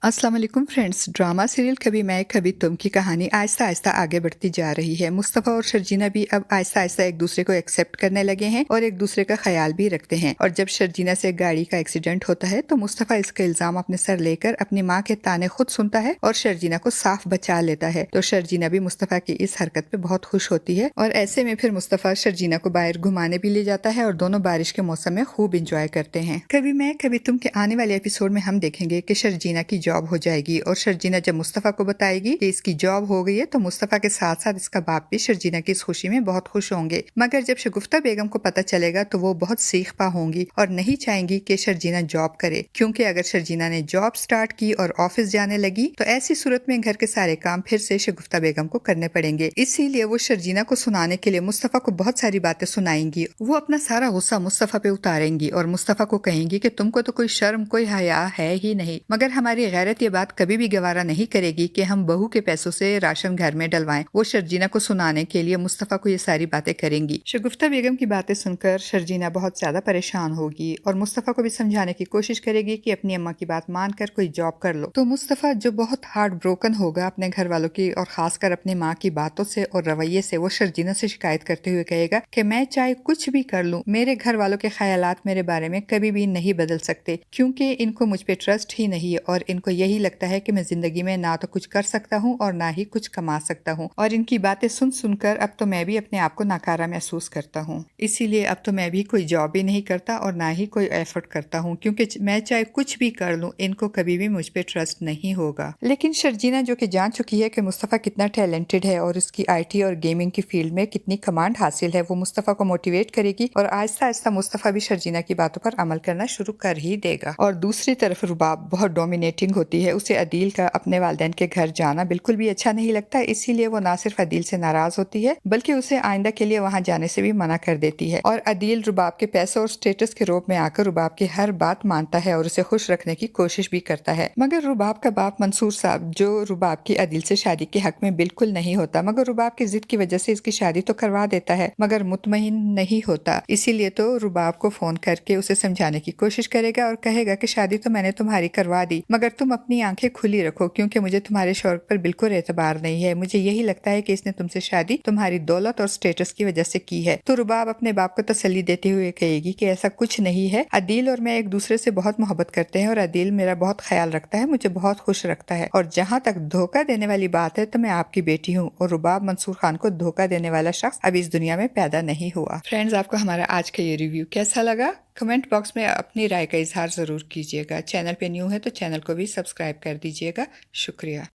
अस्सलाम वालेकुम friends. Drama serial कभी मैं कभी तुम की कहानी आहिस्ता आहिस्ता आगे बढ़ती जा रही है। मुस्तफ़ा और शर्जीना भी अब आहिस्ता आहिस्ता एक दूसरे को एक्सेप्ट करने लगे हैं और एक दूसरे का ख्याल भी रखते हैं। और जब शर्जीना से गाड़ी का एक्सीडेंट होता है तो मुस्तफ़ा इसका इल्जाम अपने सर लेकर अपनी माँ के ताने खुद सुनता है और शर्जीना को साफ बचा लेता है। तो शर्जीना भी मुस्तफ़ा की इस हरकत पे बहुत खुश होती है और ऐसे में फिर मुस्तफ़ा शर्जीना को बाहर घुमाने भी ले जाता है और दोनों बारिश के मौसम में खूब इंजॉय करते हैं। कभी मैं कभी तुम के आने वाले एपिसोड में हम देखेंगे कि शर्जीना की जॉब हो जाएगी और शर्जीना जब मुस्तफ़ा को बताएगी कि इसकी जॉब हो गई है तो मुस्तफ़ा के साथ साथ इसका बाप भी शर्जीना की इस खुशी में बहुत खुश होंगे। मगर जब शगुफ्ता बेगम को पता चलेगा तो वो बहुत सीख-पा होंगी और नहीं चाहेंगी कि शर्जीना जॉब करे, क्योंकि अगर शर्जीना ने जॉब स्टार्ट की और ऑफिस जाने लगी तो ऐसी सूरत में घर के सारे काम फिर से शगुफ्ता बेगम को करने पड़ेंगे। इसीलिए वो शर्जीना को सुनाने के लिए मुस्तफ़ा को बहुत सारी बातें सुनाएंगी। वो अपना सारा गुस्सा मुस्तफ़ा पे उतारेंगी और मुस्तफ़ा को कहेंगी कि तुमको तो कोई शर्म कोई हया है ही नहीं, मगर हमारी गैरत ये बात कभी भी गवारा नहीं करेगी कि हम बहू के पैसों से राशन घर में डलवाएं। वो शर्जीना को सुनाने के लिए मुस्तफ़ा को ये सारी बातें करेंगी। शगुफ्ता बेगम की बातें सुनकर शर्जीना बहुत ज्यादा परेशान होगी और मुस्तफ़ा को भी समझाने की कोशिश करेगी कि अपनी अम्मा की बात मानकर कोई जॉब कर लो। तो मुस्तफ़ा जो बहुत हार्ट ब्रोकन होगा अपने घर वालों की और खासकर अपनी माँ की बातों से और रवैये से, वो शर्जीना से शिकायत करते हुए कहेगा कि मैं चाहे कुछ भी कर लूं, मेरे घर वालों के ख्यालात मेरे बारे में कभी भी नहीं बदल सकते, क्योंकि इनको मुझ पे ट्रस्ट ही नहीं है और इनको यही लगता है कि मैं जिंदगी में ना तो कुछ कर सकता हूँ और ना ही कुछ कमा सकता हूँ। और इनकी बातें सुन सुनकर अब तो मैं भी अपने आप को नाकारा महसूस करता हूँ। इसीलिए अब तो मैं भी कोई जॉब भी नहीं करता और ना ही कोई एफर्ट करता हूँ, क्योंकि मैं चाहे कुछ भी कर लूँ इनको कभी भी मुझ पे ट्रस्ट नहीं होगा। लेकिन शर्जीना जो कि जान चुकी है कि मुस्तफ़ा कितना टैलेंटेड है और उसकी IT और गेमिंग की फील्ड में कितनी कमांड हासिल है, वो मुस्तफ़ा को मोटिवेट करेगी और आहिस्ता आहिस्ता मुस्तफ़ा भी शर्जीना की बातों पर अमल करना शुरू कर ही देगा। और दूसरी तरफ रुबाब बहुत डोमिनेटिंग होती है। उसे अदील का अपने वालिदैन के घर जाना बिल्कुल भी अच्छा नहीं लगता, इसीलिए वो ना सिर्फ अदील से नाराज होती है बल्कि उसे आइंदा के लिए वहाँ जाने से भी मना कर देती है। और अदील रुबाब के पैसों और स्टेटस के रोब में आकर रुबाब की हर बात मानता है और उसे खुश रखने की कोशिश भी करता है। मगर रुबाब का बाप मंसूर साहब, जो रुबाब की अदील से शादी के हक में बिल्कुल नहीं होता, मगर रुबाब की जिद की वजह से इसकी शादी तो करवा देता है मगर मुतमईन नहीं होता। इसीलिए तो रुबाब को फोन करके उसे समझाने की कोशिश करेगा और कहेगा कि शादी तो मैंने तुम्हारी करवा दी, मगर तुम अपनी आंखें खुली रखो क्योंकि मुझे तुम्हारे शौहर पर बिल्कुल एतबार नहीं है। मुझे यही लगता है कि इसने तुमसे शादी तुम्हारी दौलत और स्टेटस की वजह से की है। तो रुबाब अपने बाप को तसल्ली देते हुए कहेगी कि ऐसा कुछ नहीं है, अदील और मैं एक दूसरे से बहुत मोहब्बत करते हैं और अदील मेरा बहुत ख्याल रखता है, मुझे बहुत खुश रखता है। और जहाँ तक धोखा देने वाली बात है तो मैं आपकी बेटी हूँ और रुबाब मंसूर खान को धोखा देने वाला शख्स अब इस दुनिया में पैदा नहीं हुआ। फ्रेंड्स, आपको हमारा आज का ये रिव्यू कैसा लगा? कमेंट बॉक्स में अपनी राय का इजहार जरूर कीजिएगा। चैनल पे न्यू है तो चैनल को भी सब्सक्राइब कर दीजिएगा। शुक्रिया।